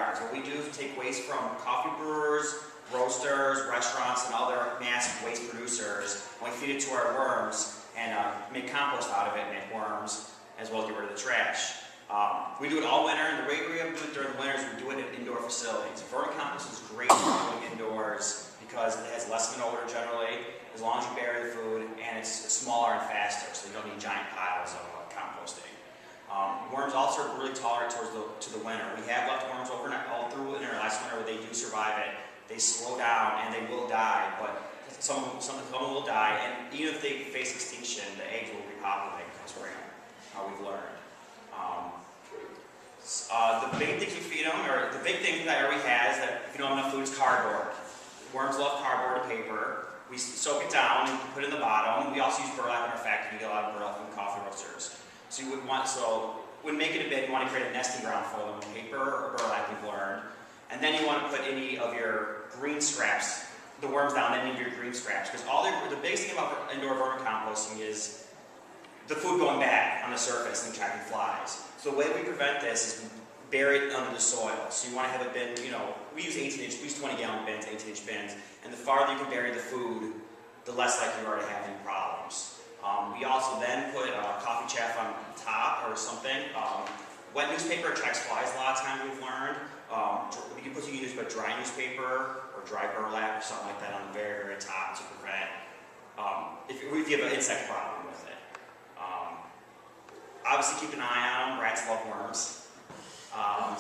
yards. What we do is take waste from coffee brewers, roasters, restaurants, and other mass waste producers, and we feed it to our worms and make compost out of it and make worms, as well as get rid of the trash. We do it all winter, and the way we do it during the winter is we do it in indoor facilities. Vermicompost is great for doing indoors because it has less of an odor generally, as long as you bury the food, and it's smaller and faster, so you don't need giant piles of composting. Worms also are really tolerant to the winter. We have left worms overnight all through winter. Last winter, where they do survive it, they slow down and they will die, but some will die, and even if they face extinction, the eggs will repopulate in spring. We've learned. The big things we feed them, or the big thing that everybody has that if you don't have enough food, is cardboard. Worms love cardboard and paper. We soak it down and put it in the bottom. We also use burlap in our factory. We get a lot of burlap from coffee roasters. So when making a bin, you want to create a nesting ground for them, paper or burlap, we've learned. And then you want to put any of your green scraps, the worms down any of your green scraps. Because the biggest thing about indoor vermicomposting is the food going bad on the surface and attracting flies. So the way we prevent this is bury it under the soil. So you want to have a bin, we use 18-inch, we use 20-gallon bins, 18-inch bins, and the farther you can bury the food, the less likely you are to have any problems. We also then put coffee chaff on top or something. Wet newspaper attracts flies a lot of times, we've learned. You can use dry newspaper or dry burlap or something like that on the very, very top to prevent if you have an insect problem with it. Obviously, keep an eye on them. Rats love worms.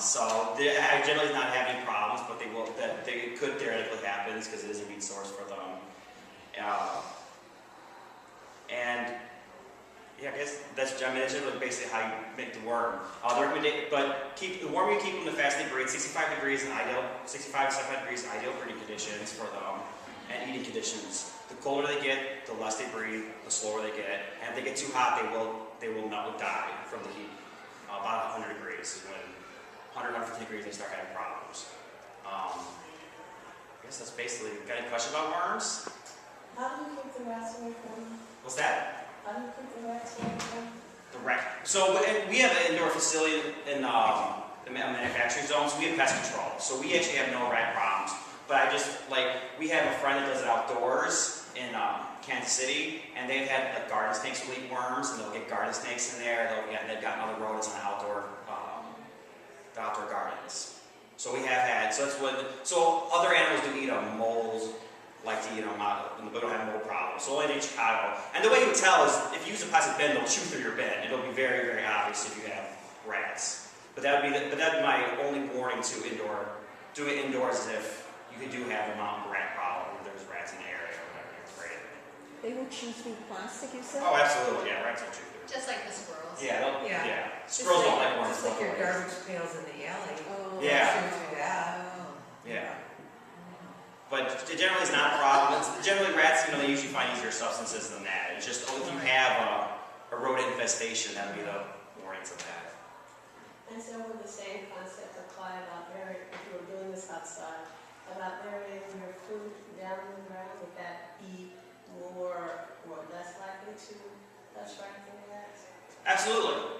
So I generally not have any problems, but they could theoretically happen because it is a meat source for them. And yeah, I guess that's generally basically how you make the worm. But the worm you keep them in the fasting breed, 65 degrees is ideal. 65 to 75 degrees is ideal breeding conditions for them and eating conditions. The colder they get, the less they breathe, the slower they get. And if they get too hot, they will not die from the heat. About 100 degrees is when 150 degrees they start having problems. I guess that's basically. Got any questions about worms? How do you keep the rats away from them? What's that? How do you keep the rats away from them? The rat. So we have an indoor facility in the manufacturing zone, so we have pest control. So we actually have no rat problems. But we have a friend that does it outdoors in Kansas City, and they've had garden snakes will eat worms, and they'll get garden snakes in there. They've gotten other rodents on the outdoor gardens. So we have had. So other animals do eat them. Moles like to eat them out, and we don't have mold problems. So only in Chicago. And the way you would tell is if you use a plastic bin, they'll chew through your bin. It'll be very, very obvious if you have rats. But that'd be my only warning to doing it indoors is if you do have a mountain rat problem, or there's rats in the area or whatever you're afraid of. They will chew through plastic, you said? Oh, absolutely, yeah, rats will chew through. Just like the squirrels. Yeah. Squirrels don't like worms. Just like your garbage pails in the alley. Oh, Yeah. Through that. Yeah. But it generally is not a problem. Generally, rats, they usually find easier substances than that. It's just if you have a rodent infestation, that would be the warnings of that. And so would the same concept apply about burying, if you were doing this outside, about burying your food down in the ground? Would that be more or less likely to attract any rats? Absolutely.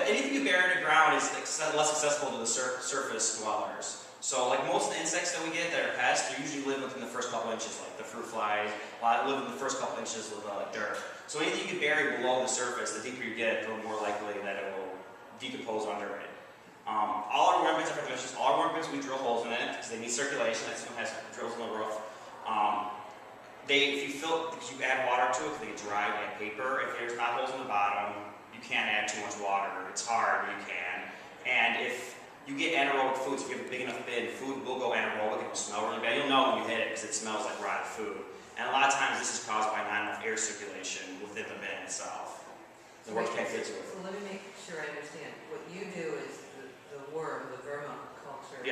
Anything you bury in the ground is less accessible to the surface dwellers. So most of the insects that we get that are pests, they usually live within the first couple inches, like the fruit flies, live in the first couple inches of dirt. So anything you can bury below the surface, the deeper you get, the more likely that it will decompose under it. All our worm bins, we drill holes in it because they need circulation. That's what has drills in the roof. If you add water to it, because they get dry like paper. If there's not holes in the bottom, you can't add too much water. It's hard, but you can. And if you get anaerobic foods, if you have a big enough bin, food will go anaerobic. It will smell really bad. You'll know when you hit it because it smells like rotten food. And a lot of times this is caused by not enough air circulation within the bin itself. The worms can't get to it. So let me make sure I understand. What you do is the vermiculture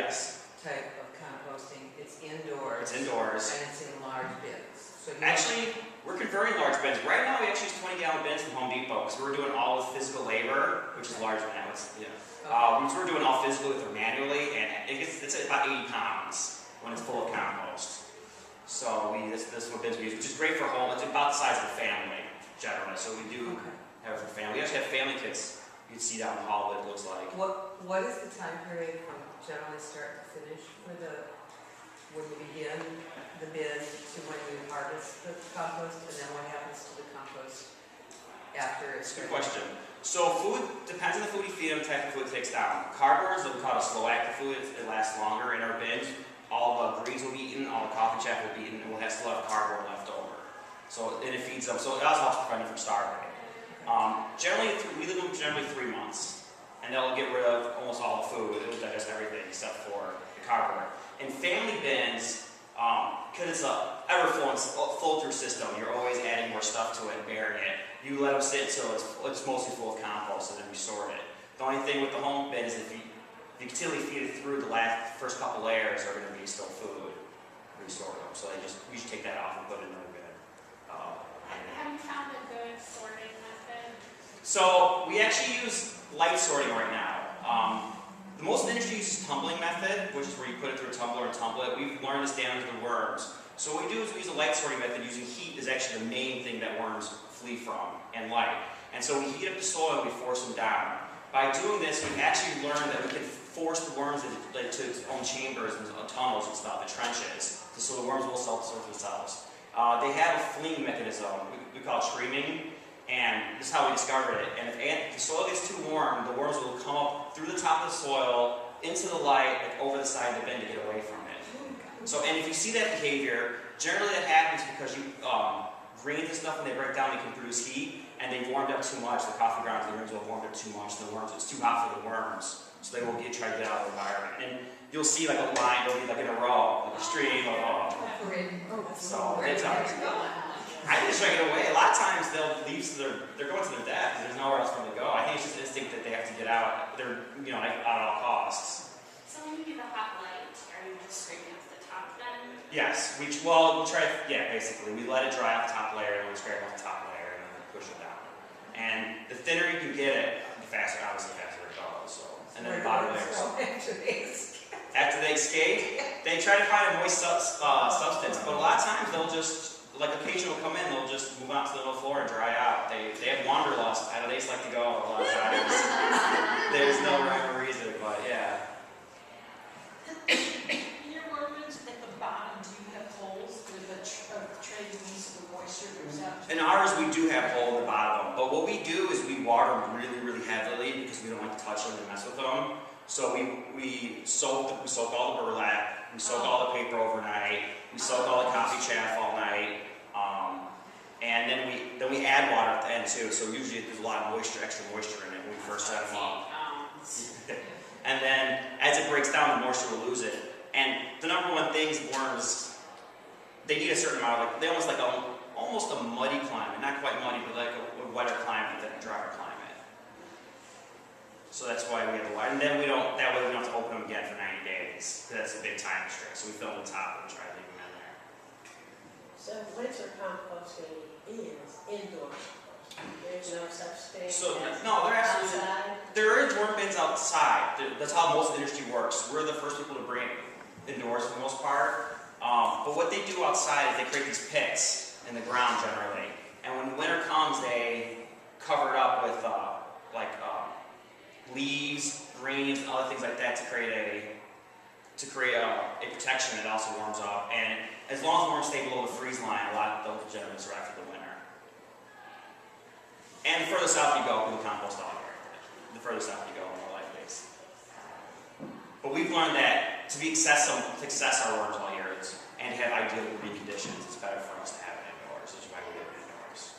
type of composting. It's indoors. It's indoors. And it's in large bins. So actually, we're converting large bins. Right now, we actually use 20-gallon bins from Home Depot because we're doing all the physical labor, which is larger now. We're doing all physically or manually, and it's about 80 pounds when it's full of compost. So this is what bins we use, which is great for home. It's about the size of a family, generally. So we do have it for family. We actually have family kits. You can see down the hall what it looks like. What what is the time period from generally start to finish for when you begin the bin to when you harvest the compost, and then what happens to the compost after it's Good ready? question. So food, depends on the food you feed them, the type of food it takes down. Cardboard is what we call a slow active food, it lasts longer in our bins. All the greens will be eaten, all the coffee chaff will be eaten, and we'll still have cardboard left over. So, and it feeds them, so it also helps prevent them from starving. Generally, we leave them generally 3 months, and they'll get rid of almost all the food. It'll digest everything except for the cardboard. In family bins, because it's a ever-flowing flow-through system, you're always adding more stuff to it and burying it. You let them sit until it's mostly full of compost, and then you sort it. The only thing with the home bin is if you continually feed it through, the first couple layers are going to be still food. We sort them, so we should take that off and put it in another bin. Have you found a good sorting method? So we actually use light sorting right now. The most industry uses tumbling method, which is where you put it through a tumbler and tumble it. We've learned this down to the worms. So what we do is we use a light sorting method. Using heat is actually the main thing that worms flee from, and light. And so we heat up the soil and we force them down. By doing this, we've actually learned that we can force the worms into its own chambers and tunnels and stuff, the trenches, so the worms will self-sort themselves. They have a fleeing mechanism, we call it streaming, and this is how we discovered it. And if the soil gets too warm, the worms will come up through the top of the soil, into the light, like over the side of the bin to get away from it. So, and if you see that behavior, generally that happens because you grains and stuff, when they break down, they can produce heat, and they've warmed up too much. The coffee grounds, the worms will have warmed up too much, and the worms, it's too hot for the worms, so they will try to get out of the environment. And you'll see like a line, it'll be like in a row, like a stream of so it's I just try to get away. A lot of times they'll leave, so they're going to their death because there's nowhere else for them to go. I think it's just instinct that they have to get out. They're like at all costs. So when you do the hot light, are you just scraping off the top then? Yes, we try. Yeah, basically we let it dry off the top layer, and we scrape off the top layer, and then push it down. And the thinner you can get it, the faster, obviously, the faster it goes. So, and then the bottom layers. After they escape, they try to find a moist substance, but a lot of times they'll just, like occasionally will come in, they'll just move out to the middle floor and dry out. They have wanderlust. I know they just like to go a lot of times. There's no rhyme or reason, but yeah. In your worm bins at the bottom, do you have holes with a tray piece of the moisture goes out? In ours, we do have a hole in the bottom, but what we do is we water them really, really heavily because we don't like to touch them and mess with them. So we soak all the burlap, we soak all the paper overnight, we soak all the coffee chaff all night, and then we add water at the end too. So usually there's a lot of extra moisture in it when we first set them up. And then as it breaks down, the moisture will lose it. And the number one thing is worms, they need a certain amount of, they almost like almost a muddy climate, not quite muddy, but like a wetter climate than a drier climate. So that's why we have the water. And then that way we don't have to open them again for 90 days. That's a big time restrict. So we fill the top and try to leave them in there. So winter composting is indoor. There's no such thing So as no, they're absolutely, outside. there is worm bins outside. That's how most of the industry works. We're the first people to bring it indoors for the most part. But what they do outside is they create these pits in the ground generally. And when winter comes, they cover it up with leaves, greens, and other things like that to create a protection that also warms up. And as long as the worms stay below the freeze line, a lot of those generally survive through the winter. And the further south you go, we compost all year. The further south you go, the more life base. But we've learned that to access our worms all year and to have ideal breeding conditions, it's better for us to have it indoors, which is why we live indoors.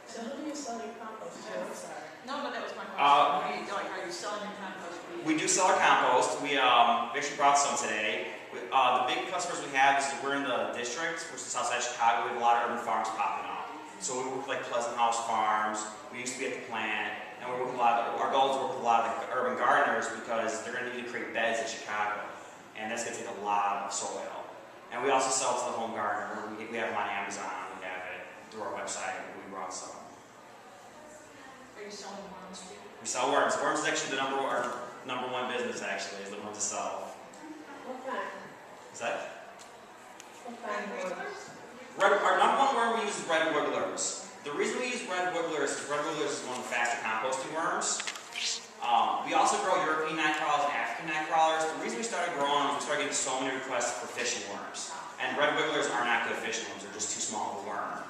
So who do you sell your compost to? I'm sorry. No, but that was my question. Are you selling your compost? We do sell our compost. We actually brought some today. The big customers we have is we're in the district, which is outside Chicago. We have a lot of urban farms popping up. So we work with like Pleasant House Farms. We used to be at the plant, and we work with our goal is to work with a lot of the urban gardeners because they're going to need to create beds in Chicago, and that's going to take a lot of soil. And we also sell to the home gardener. We have them on Amazon. We have it through our website. We brought some. Are you selling worms too? We sell worms. Worms is actually our number one business. Actually, is the one to sell. What kind? Is that? What kind of worms? Our number one worm we use is red wigglers. The reason we use red wigglers is red wigglers is one of the faster composting worms. We also grow European night crawlers and African night crawlers. The reason we started growing is we started getting so many requests for fishing worms. And red wigglers are not good fishing worms, they're just too small of a worm.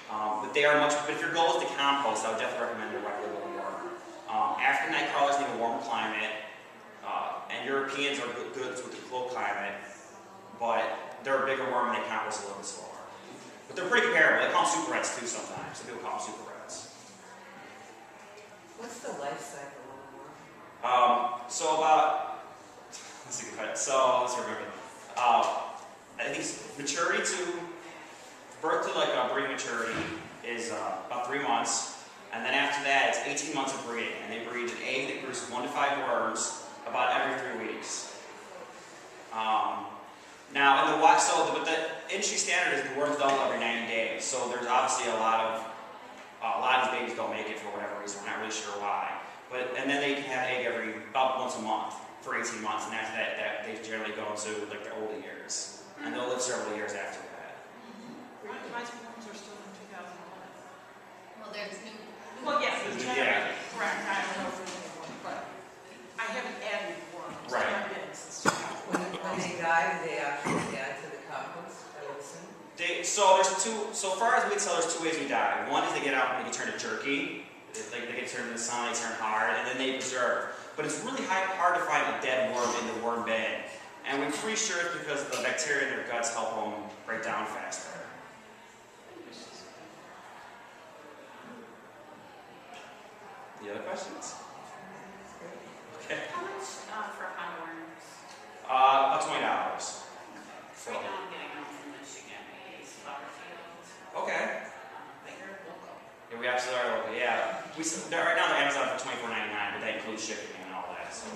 But if your goal is to compost, I would definitely recommend the red wiggler worm. African night crawlers need a warmer climate, and Europeans are good with the cold climate, but they're a bigger worm and they compost a little bit slower. But they're pretty comparable. They call them super reds too sometimes. Some people call them super reds. What's the life cycle of a worm? Let's see, let's remember. I think maturity to birth to like breeding maturity is about 3 months, and then after that it's 18 months of breeding, and they breed an egg that produces 1 to 5 worms about every 3 weeks. Now, but the industry standard is the worms double every 90 days. So there's obviously a lot of these babies don't make it for whatever reason. We're not really sure why. And then they can have an egg about once a month for 18 months, and after that they generally go into like their older years, and they'll live several years after that. My worms are still in 2011. Well, there's new. Well, yes, Yeah. it's generally correct. I don't know if there's any one, but I haven't added worms. Right. I've been since 2011. When they die, do they actually add to the compost, I would assume? So far as we tell, there's 2 ways we die. One is they get out and they get turned to jerky. They get turned in the sun, they turn hard, and then they preserve. But it's really hard to find a dead worm in the worm bed. And we're pretty sure it's because the bacteria in their guts help them break down faster. Any other questions? Okay. How much for pound worms? About $20. Right now I'm getting them from Michigan, it's Butterfield. Okay. They're local. Yeah, we absolutely are local. Yeah. Right now they're Amazon for $24.99, but that includes shipping and all that. So.